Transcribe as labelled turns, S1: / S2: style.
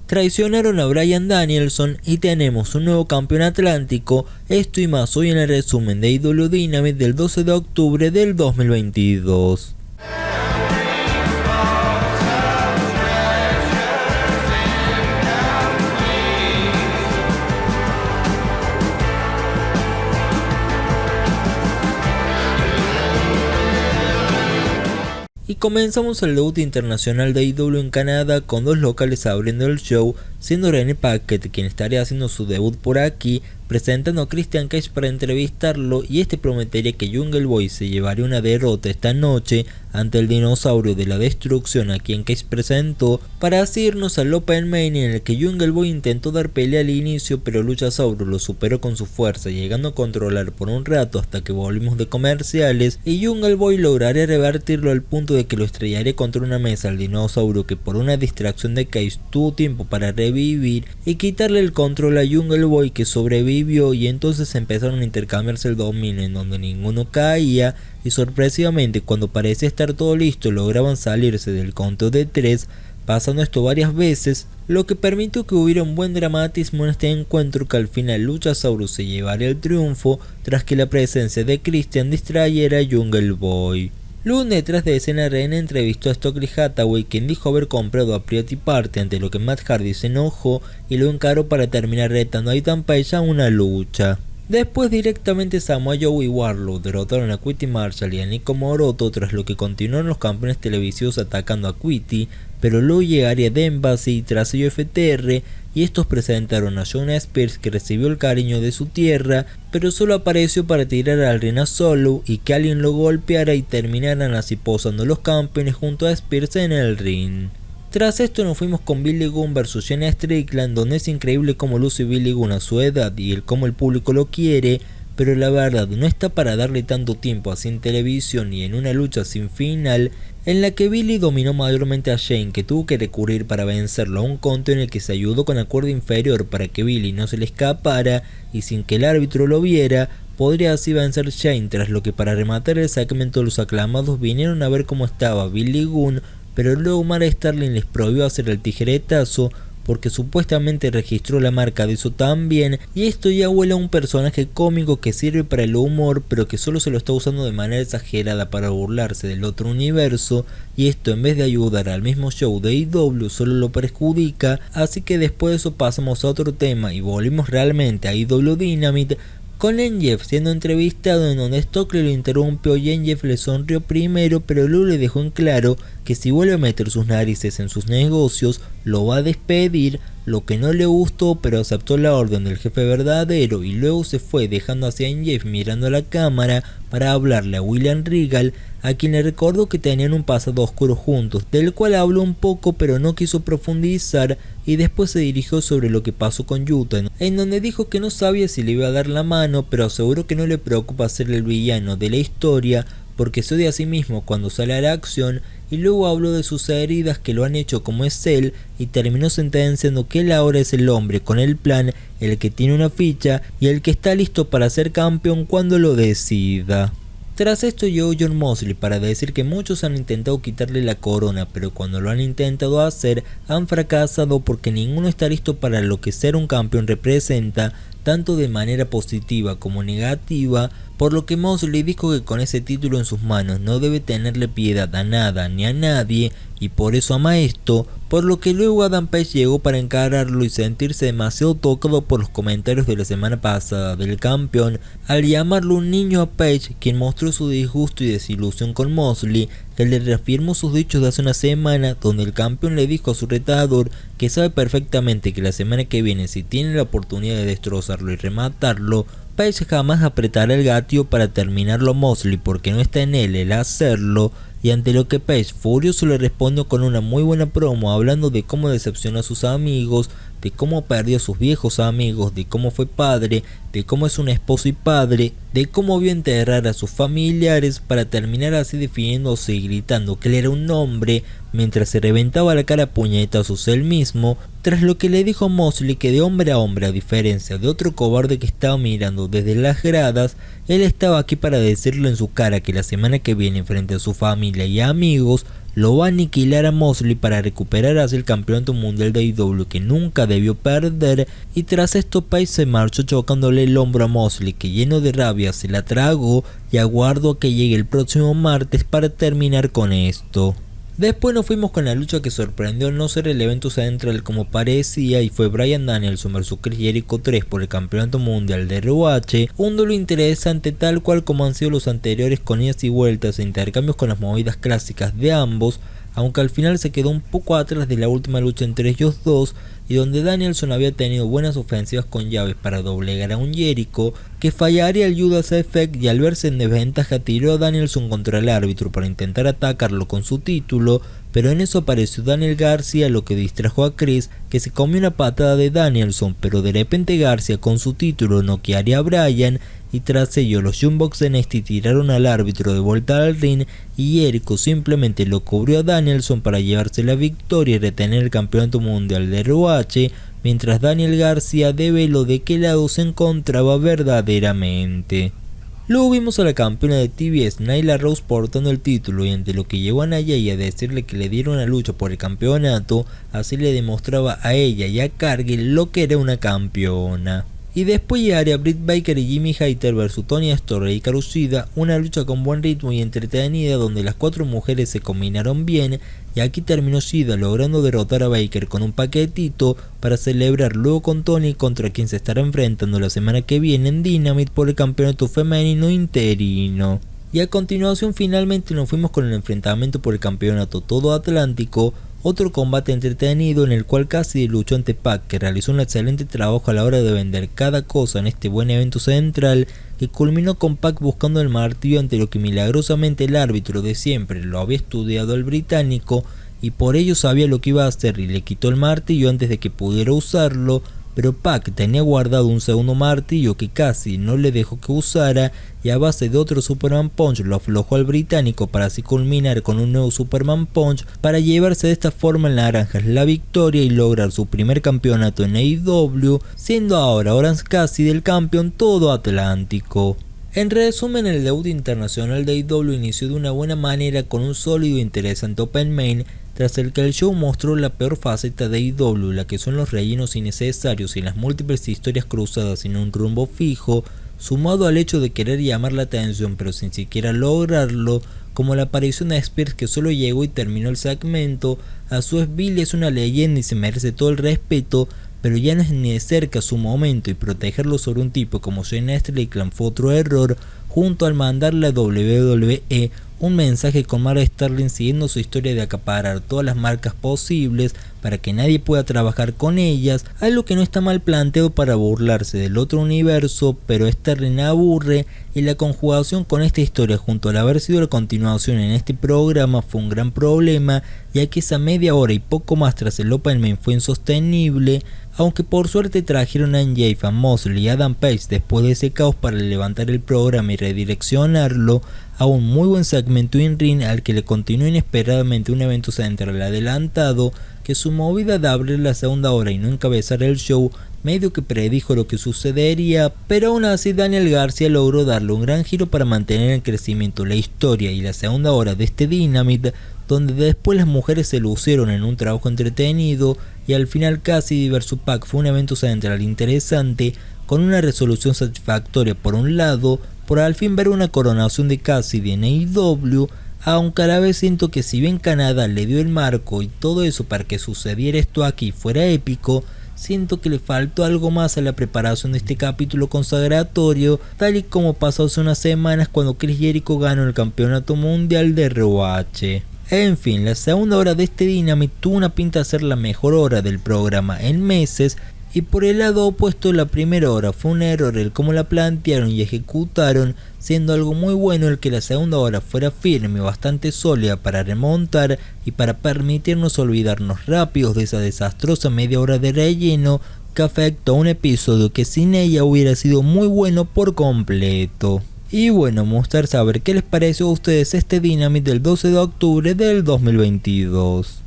S1: Traicionaron a Bryan Danielson y tenemos un nuevo campeón atlántico. Esto y más hoy en el resumen de AEW Dynamite del 12 de octubre del 2022. Y comenzamos el debut internacional de AEW en Canadá con dos locales abriendo el show, siendo René Paquette quien estaría haciendo su debut por aquí, presentando a Christian Cage para entrevistarlo, y este prometería que Jungle Boy se llevaría una derrota esta noche ante el dinosaurio de la destrucción a quien Cage presentó, para así irnos al Open Mania en el que Jungle Boy intentó dar pelea al inicio, pero Luchasaurus lo superó con su fuerza, llegando a controlar por un rato hasta que volvimos de comerciales, y Jungle Boy lograría revertirlo al punto de que lo estrellaría contra una mesa al dinosaurio, que por una distracción de Cage tuvo tiempo para revivir y quitarle el control a Jungle Boy, que sobrevivió, y entonces empezaron a intercambiarse el dominio en donde ninguno caía, y sorpresivamente cuando parecía estar todo listo lograban salirse del conteo de 3, pasando esto varias veces, lo que permitió que hubiera un buen dramatismo en este encuentro, que al final Luchasaurus se llevaría el triunfo tras que la presencia de Christian distrayera a Jungle Boy. Luego, detrás de escena, René entrevistó a Stokely Hathaway, quien dijo haber comprado a Private Party, ante lo que Matt Hardy se enojó y lo encaró para terminar retando a Ethan Page a una lucha. Después directamente Samoa Joe y Wardlow derrotaron a Quitty Marshall y a Nico Moroto, tras lo que continuaron los campeones televisivos atacando a Quitty, pero luego llegaría The Embassy tras ello FTR, y estos presentaron a Shawn Spears, que recibió el cariño de su tierra, pero solo apareció para tirar al Rena Solo y que alguien lo golpeara y terminaran así posando los campeones junto a Spears en el ring. Tras esto nos fuimos con Billy Gunn vs Shane Strickland, donde es increíble cómo luce Billy Gunn a su edad y cómo el público lo quiere, pero la verdad no está para darle tanto tiempo así en televisión y en una lucha sin final, en la que Billy dominó mayormente a Shane, que tuvo que recurrir para vencerlo a un conteo en el que se ayudó con la cuerda inferior para que Billy no se le escapara y sin que el árbitro lo viera, podría así vencer Shane, tras lo que para rematar el segmento los aclamados vinieron a ver cómo estaba Billy Gunn, pero luego Mara Sterling les prohibió hacer el tijeretazo porque supuestamente registró la marca de eso también, y esto ya huele a un personaje cómico que sirve para el humor, pero que solo se lo está usando de manera exagerada para burlarse del otro universo, y esto en vez de ayudar al mismo show de AEW solo lo perjudica. Así que después de eso pasamos a otro tema y volvimos realmente a AEW Dynamite, con NJF siendo entrevistado, en donde Stokely lo interrumpió y NJF le sonrió primero, pero luego le dejó en claro que si vuelve a meter sus narices en sus negocios lo va a despedir, lo que no le gustó, pero aceptó la orden del jefe verdadero y luego se fue, dejando hacia NJF mirando a la cámara para hablarle a William Regal, a quien le recordó que tenían un pasado oscuro juntos, del cual habló un poco pero no quiso profundizar, y después se dirigió sobre lo que pasó con Yuta, en donde dijo que no sabía si le iba a dar la mano, pero aseguró que no le preocupa ser el villano de la historia porque se odia a sí mismo cuando sale a la acción, y luego habló de sus heridas que lo han hecho como es él, y terminó sentenciando que él ahora es el hombre con el plan, el que tiene una ficha y el que está listo para ser campeón cuando lo decida. Tras esto llegó Jon Moxley para decir que muchos han intentado quitarle la corona, pero cuando lo han intentado hacer han fracasado porque ninguno está listo para lo que ser un campeón representa, tanto de manera positiva como negativa, por lo que Moxley dijo que con ese título en sus manos no debe tenerle piedad a nada ni a nadie, y por eso ama esto, por lo que luego Adam Page llegó para encararlo y sentirse demasiado tocado por los comentarios de la semana pasada del campeón, al llamarlo un niño a Page, quien mostró su disgusto y desilusión con Moxley, que le reafirmó sus dichos de hace una semana, donde el campeón le dijo a su retador que sabe perfectamente que la semana que viene, si tiene la oportunidad de destrozarlo y rematarlo, Page jamás apretará el gatillo para terminarlo a Moxley porque no está en él el hacerlo, y ante lo que Page furioso le respondió con una muy buena promo hablando de cómo decepcionó a sus amigos, de cómo perdió a sus viejos amigos, de cómo fue padre, de cómo es un esposo y padre, de cómo vio enterrar a sus familiares, para terminar así definiéndose y gritando que él era un hombre mientras se reventaba la cara a puñetazos él mismo, tras lo que le dijo a Moxley que de hombre a hombre, a diferencia de otro cobarde que estaba mirando desde las gradas, él estaba aquí para decirle en su cara que la semana que viene frente a su familia y amigos lo va a aniquilar a Moxley para recuperar así el campeonato mundial de AEW que nunca debió perder, y tras esto Page se marchó chocándole el hombro a Moxley, que lleno de rabia se la tragó y aguardó a que llegue el próximo martes para terminar con esto. Después nos fuimos con la lucha que sorprendió no ser el evento central como parecía, y fue Bryan Danielson vs Chris Jericho 3 por el campeonato mundial de ROH, un duelo interesante tal cual como han sido los anteriores, con idas y vueltas e intercambios con las movidas clásicas de ambos, aunque al final se quedó un poco atrás de la última lucha entre ellos dos, y donde Danielson había tenido buenas ofensivas con llaves para doblegar a un Jericho que fallaría el Judas Effect, y al verse en desventaja tiró a Danielson contra el árbitro para intentar atacarlo con su título, pero en eso apareció Daniel García, lo que distrajo a Chris, que se comió una patada de Danielson, pero de repente García con su título noquearía a Bryan, y tras ello los Young Bucks de NXT tiraron al árbitro de vuelta al ring, y Jericho simplemente lo cubrió a Danielson para llevarse la victoria y retener el campeonato mundial de ROH, mientras Daniel García develó de qué lado se encontraba verdaderamente. Luego vimos a la campeona de TBS, Nyla Rose, portando el título, y ante lo que llegó a Nia Jax a decirle que le diera una lucha por el campeonato, así le demostraba a ella y a Cargill lo que era una campeona. Y después llegaría Britt Baker y Jimmy Hayter vs Toni Storm y Hikaru Shida, una lucha con buen ritmo y entretenida donde las cuatro mujeres se combinaron bien, y aquí terminó Shida logrando derrotar a Baker con un paquetito para celebrar luego con Toni, contra quien se estará enfrentando la semana que viene en Dynamite por el campeonato femenino interino. Y a continuación finalmente nos fuimos con el enfrentamiento por el campeonato todo atlántico, otro combate entretenido en el cual Cassidy luchó ante Pac, que realizó un excelente trabajo a la hora de vender cada cosa en este buen evento central, que culminó con Pac buscando el martillo, ante lo que milagrosamente el árbitro de siempre lo había estudiado al británico y por ello sabía lo que iba a hacer, y le quitó el martillo antes de que pudiera usarlo, pero Pac tenía guardado un segundo martillo que Cassidy no le dejó que usara, y a base de otro Superman Punch lo aflojó al británico para así culminar con un nuevo Superman Punch para llevarse de esta forma en naranjas la victoria y lograr su primer campeonato en AEW, siendo ahora Orange Cassidy el campeón todo atlántico. En resumen, el debut internacional de AEW inició de una buena manera con un sólido e interesante Open Main, tras el que el show mostró la peor faceta de AEW, la que son los rellenos innecesarios y las múltiples historias cruzadas sin un rumbo fijo, sumado al hecho de querer llamar la atención pero sin siquiera lograrlo, como la aparición de Spears, que solo llegó y terminó el segmento. A su vez Billy es una leyenda y se merece todo el respeto, pero ya no es ni de cerca su momento, y protegerlo sobre un tipo como Shane Strickland fue otro error, junto al mandarle a WWE un mensaje con Mark Sterling siguiendo su historia de acaparar todas las marcas posibles para que nadie pueda trabajar con ellas, algo que no está mal planteado para burlarse del otro universo, pero Sterling aburre, y la conjugación con esta historia junto al haber sido la continuación en este programa fue un gran problema, ya que esa media hora y poco más tras el Open Main fue insostenible, aunque por suerte trajeron a MJF, a Moxley y Adam Page después de ese caos para levantar el programa y redireccionarlo a un muy buen segmento in ring, al que le continuó inesperadamente un evento central adelantado, que su movida de abrir la segunda hora y no encabezar el show medio que predijo lo que sucedería, pero aún así Daniel García logró darle un gran giro para mantener en crecimiento la historia y la segunda hora de este Dynamite, donde después las mujeres se lucieron en un trabajo entretenido, y al final Cassidy vs Pac fue un evento central interesante, con una resolución satisfactoria por un lado, por al fin ver una coronación de Cassidy en AEW, aunque a la vez siento que si bien Canadá le dio el marco y todo eso para que sucediera esto aquí fuera épico, siento que le faltó algo más a la preparación de este capítulo consagratorio, tal y como pasó hace unas semanas cuando Chris Jericho ganó el campeonato mundial de ROH. En fin, la segunda hora de este Dynamite tuvo una pinta de ser la mejor hora del programa en meses, y por el lado opuesto la primera hora fue un error el cómo la plantearon y ejecutaron, siendo algo muy bueno el que la segunda hora fuera firme y bastante sólida para remontar y para permitirnos olvidarnos rápidos de esa desastrosa media hora de relleno que afectó a un episodio que sin ella hubiera sido muy bueno por completo. Y bueno, mostrar saber qué les pareció a ustedes este Dynamite del 12 de octubre del 2022.